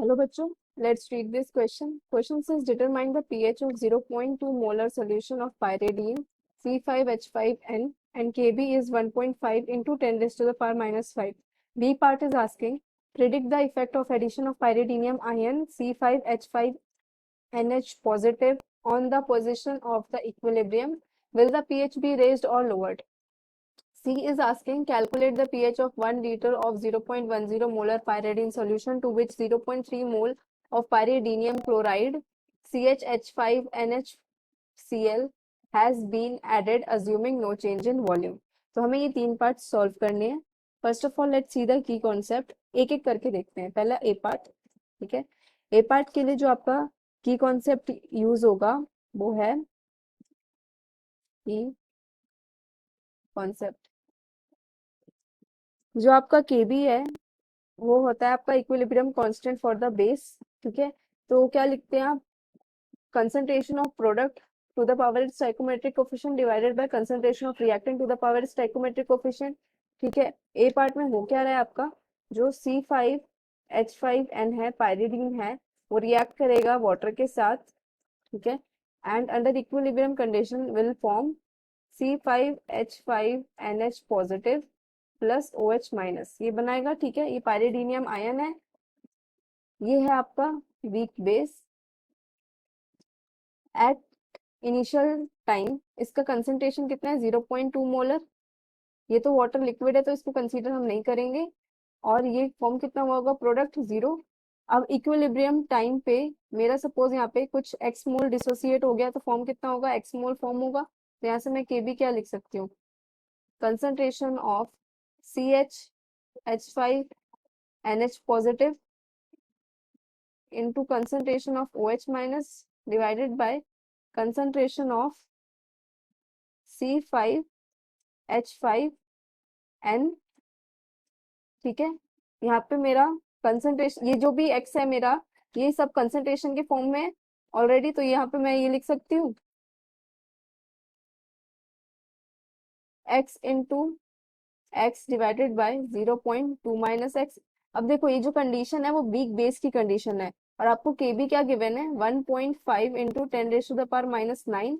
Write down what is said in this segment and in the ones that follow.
Hello बच्चों, let's read this question. Question says determine the pH of 0.2 molar solution of pyridine C5H5N and Kb is 1.5 into 10 raised to the power minus 5. B part is asking predict the effect of addition of pyridinium ion C5H5NH positive on the position of the equilibrium. Will the pH be raised or lowered? C is asking calculate the pH of 1 liter of 0.10 molar pyridine solution to which 0.3 mole of pyridinium chloride CHH5NHCl has been added assuming no change in volume. तो हमें ये तीन part solve करने हैं. First of all let's see the key concept. एक एक करके देखते हैं. पहला ए पार्ट. ठीक है, ए पार्ट के लिए जो आपका की कॉन्सेप्ट यूज होगा वो है की कॉन्सेप्ट. जो आपका केबी है वो होता है आपका equilibrium constant for the base. ठीक है, तो क्या लिखते हैं आप? Concentration of product to the power is stoichiometric coefficient divided by concentration of reactant to the power is stoichiometric coefficient. ठीक है, ए पार्ट में हो क्या रहा है आपका? जो C5H5N है, पायरिडीन है, वो रिएक्ट करेगा वाटर के साथ. ठीक है, and under equilibrium condition will form C5H5NH positive plus OH minus, ये बनाएगा. ठीक है, ये पायरिडीनियम आयन है, ये है आपका weak base. At initial time इसका कंसंट्रेशन कितना है? 0.2 मोलर. ये तो वाटर लिक्विड है तो इसको कंसीडर हम नहीं करेंगे. और ये फॉर्म कितना हुआ होगा? प्रोडक्ट 0. अब इक्विलिब्रियम टाइम पे मेरा सपोज यहाँ पे कुछ एक्स मोल डिसोसिएट हो गया तो फॉर्म कितना होगा? एक्स मोल फॉर्म होगा. तो यहाँ से मैं केबी क्या लिख सकती हूँ? Concentration of CHH5NH positive into concentration of OH minus divided by concentration of C5H5N. ठीक है, यहाँ पे मेरा कंसंट्रेशन, ये जो भी X है मेरा, ये सब कंसंट्रेशन के फॉर्म में ऑलरेडी. तो यहाँ पे मैं ये लिख सकती हूँ X into X divided by 0.2 minus X. अब देखो ये जो कंडीशन है वो वीक बेस की कंडीशन है और आपको केबी क्या गिवन है? 1.5 into 10 raise to the power minus 9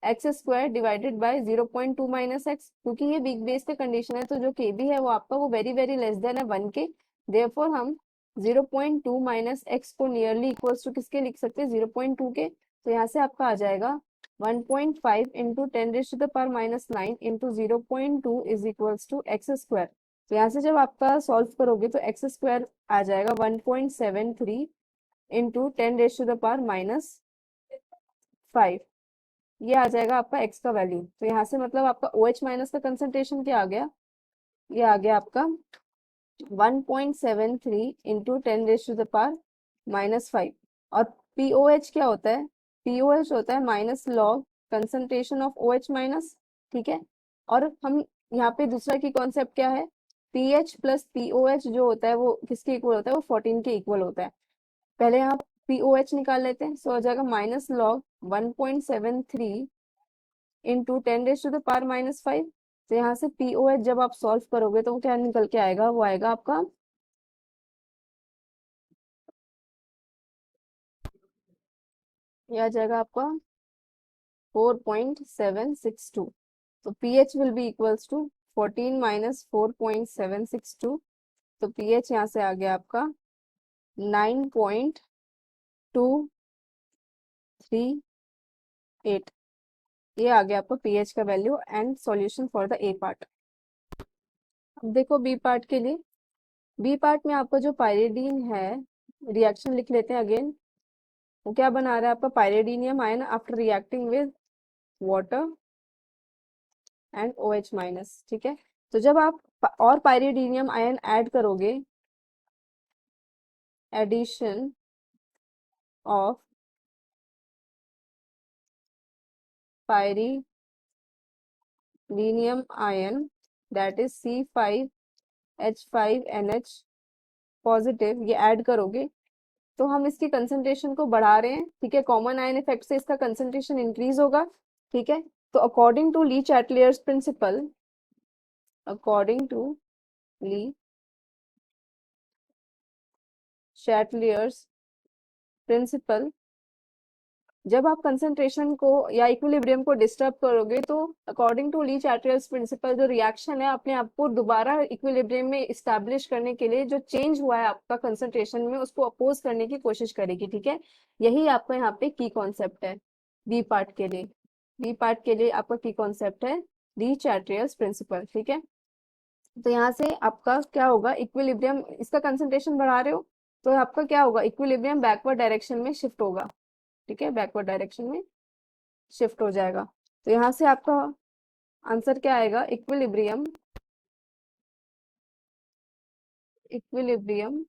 x square divided by 0.2 minus x. क्योंकि ये वीक बेस का कंडीशन है तो जो केबी है वो आपका वो वेरी वेरी लेस देन है 1 के. देयरफॉर हम 0.2 माइनस एक्स को नियरली इक्वल्स टू किसके लिख सकते हैं? 0.2 के. तो यहाँ से आपका आ जाएगा 1.5 into 10 raise to the power minus 9 into 0.2 is equals to x square. तो यहाँ से जब आपका सॉल्व करोगे तो एक्स स्क्वायर आ जाएगा 1.73 into 10 raise to the power minus 5. ये आ जाएगा आपका x का वैल्यू. तो यहाँ से मतलब आपका OH माइनस का कंसंट्रेशन क्या आ गया? ये आ गया आपका 1.73 into 10 raise to the power minus 5. और POH क्या होता है? POH होता है minus log concentration of OH minus. ठीक है, और हम यहाँ पे दूसरा की कॉन्सेप्ट क्या है? PH प्लस POH जो होता है वो किसके इक्वल होता है? वो 14 के इक्वल होता है. पहले यहाँ POH निकाल लेते हैं. सो हो जाएगा minus log 1.73 into 10 raise to the power minus 5. तो यहाँ से POH जब आप सॉल्व करोगे तो वो क्या निकल के आएगा? वो आएगा आपका ये आ जाएगा आपका 4.762. तो pH will be equals to 14 minus 4.762. तो pH यहाँ से आ गया आपका 9.238. ये आ गया आपका pH का value and solution for the A part. अब देखो बी पार्ट के लिए. बी पार्ट में आपका जो पायरिडीन है, रिएक्शन लिख लेते हैं अगेन. वो क्या बना रहा है आपका? Pyridinium ion after reacting with water and OH minus. ठीक है, तो जब आप और पायरिडीनियम आयन ऐड करोगे, addition of pyridinium ion that is C5H5NH positive, ये ऐड करोगे तो हम इसकी कंसंट्रेशन को बढ़ा रहे हैं. ठीक है, कॉमन आयन इफेक्ट से इसका कंसंट्रेशन इंक्रीज होगा. ठीक है, तो according to Le Chatelier's principle, according to Le Chatelier's principle, जब आप कंसंट्रेशन को या इक्विलिब्रियम को डिस्टर्ब करोगे तो according to Le Chatelier's principle जो रिएक्शन है अपने आप को दोबारा इक्विलिब्रियम में इस्टेब्लिश करने के लिए जो चेंज हुआ है आपका कंसंट्रेशन में उसको अपोज करने की कोशिश करेगी, ठीक है। यही आपका यहाँ पे की कॉन्सेप्ट है बी पार्ट के लिए। बी पार्ट के लिए आपका की कॉन्सेप्ट है ली चैटलियर्स प्रिंसिपल, ठीक है। तो यहाँ से आपका क्या होगा, इक्विलिब्रियम, इसका कंसंट्रेशन बढ़ा रहे हो तो आपका क्या होगा, इक्विलिब्रियम बैकवर्ड डायरेक्शन में शिफ्ट होगा, ठीक है, बैकवर्ड डायरेक्शन में शिफ्ट हो जाएगा। तो यहाँ से आपका आंसर क्या आएगा, equilibrium, equilibrium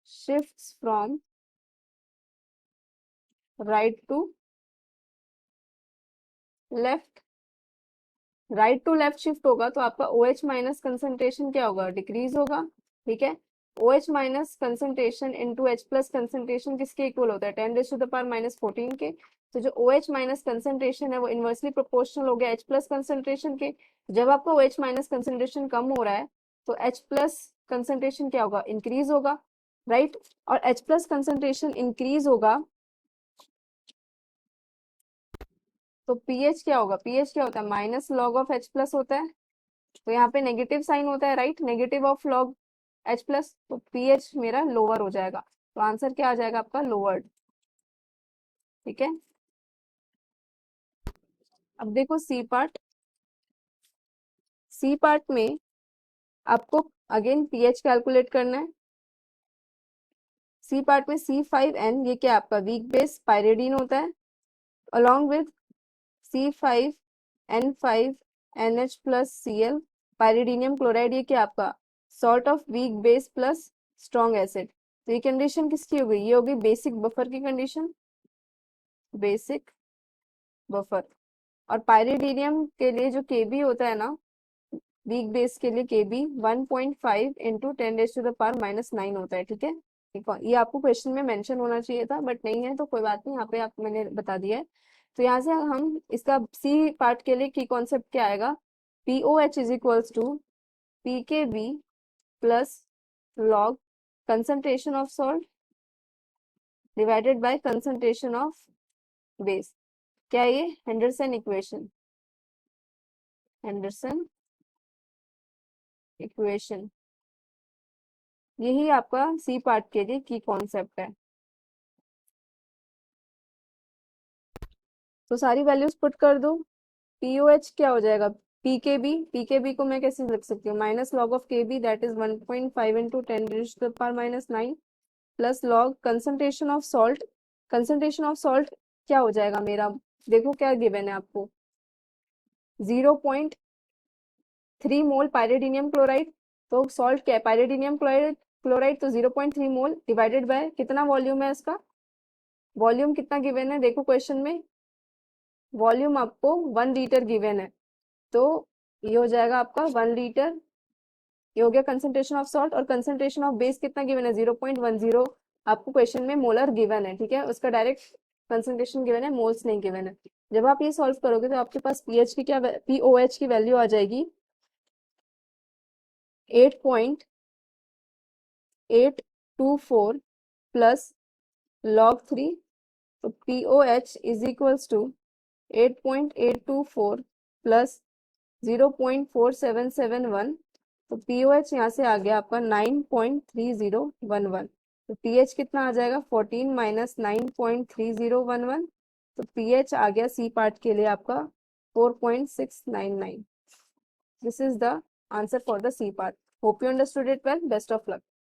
shifts from right to left, right to left shift होगा तो आपका OH माइनस कंसंट्रेशन क्या होगा, डिक्रीज होगा, ठीक है। OH minus concentration into H plus concentration किसके इक्वल होता है, 10⁻⁻14 के। तो जो OH माइनस कंसंट्रेशन है वो इनवर्सली प्रोपोर्शनल हो गया H प्लस कंसंट्रेशन के। जब आपका OH माइनस कंसंट्रेशन कम हो रहा है तो H प्लस कंसंट्रेशन क्या होगा, इंक्रीज होगा, राइट। और H प्लस कंसंट्रेशन इंक्रीज होगा तो पीएच क्या होगा, पीएच क्या होता है, minus log of H plus होता है। तो यहाँ पे नेगेटिव साइन होता है, right, negative of log H plus, तो पीएच मेरा लोअर हो जाएगा। तो आंसर क्या आ जाएगा आपका, लोअर्ड, ठीक है। अब देखो सी पार्ट, सी पार्ट में आपको अगेन पीएच कैलकुलेट करना है। सी पार्ट में C5N ये क्या आपका वीक बेस पायरिडीन होता है, along with C5N5NH plus Cl pyridinium chloride, ये क्या आपका salt of weak base plus strong acid. तो ये कंडीशन किसकी हो गई, ये होगी बेसिक बफर की कंडीशन, बेसिक बफर। और पायरिडीनियम के लिए जो Kb होता है ना, वीक बेस के लिए Kb 1.5 इंटू 10⁻⁻9 होता है, ठीक है। ये आपको क्वेश्चन में मेंशन होना चाहिए था बट नहीं है तो कोई बात नहीं, यहाँ पे आप मैंने बता दिया है। तो यहाँ से हम इसका सी पार्ट के लिए की कॉन्सेप्ट क्या आएगा, POH is equals to PKB plus log concentration of salt divided by concentration of base. क्या है ये, हेंडरसन इक्वेशन, हेंडरसन इक्वेशन। यही आपका सी पार्ट के लिए की कॉन्सेप्ट है। तो सारी वैल्यूज पुट कर दो, POH क्या हो जाएगा, PKB, PKB को मैं कैसे लिख सकती हूँ, minus log of KB that is 1.5 into 10⁻⁻9 plus log concentration of salt, concentration of salt क्या हो जाएगा मेरा, देखो क्या गिवन है आपको, 0.3 मोल पायरिडीनियम क्लोराइड। तो सॉल्ट क्या है, पायरिडीनियम क्लोराइड, क्लोराइड तो 0.3 मोल डिवाइडेड बाय कितना वॉल्यूम है इसका, वॉल्यूम कितना गिवन है, देखो क्वेश्चन में वॉल्यूम आपको 1 लीटर गिवन है। तो ये हो जाएगा आपका 1 लीटर, ये हो गया कंसंट्रेशन ऑफ सॉल्ट। और कंसंट्रेशन ऑफ बेस कितना गिवन है, 0.10 आपको क्वेश्चन में मोलर गिवन है, ठीक है, उसका डायरेक्ट कंसंट्रेशन गिवन है, मोल्स नहीं गिवन है। जब आप ये सॉल्व करोगे तो आपके पास पीएच की क्या, POH की वैल्यू आ जाएगी 8.824 प्लस log 3। तो POH is equals to 8.824 plus 0.4771। तो POH यहाँ से आ गया आपका 9.3011। तो pH कितना आ जाएगा, 14 माइनस 9.3011। तो pH आ गया सी पार्ट के लिए आपका 4.699। This is the answer for the C part. Hope you understood it well, best of luck.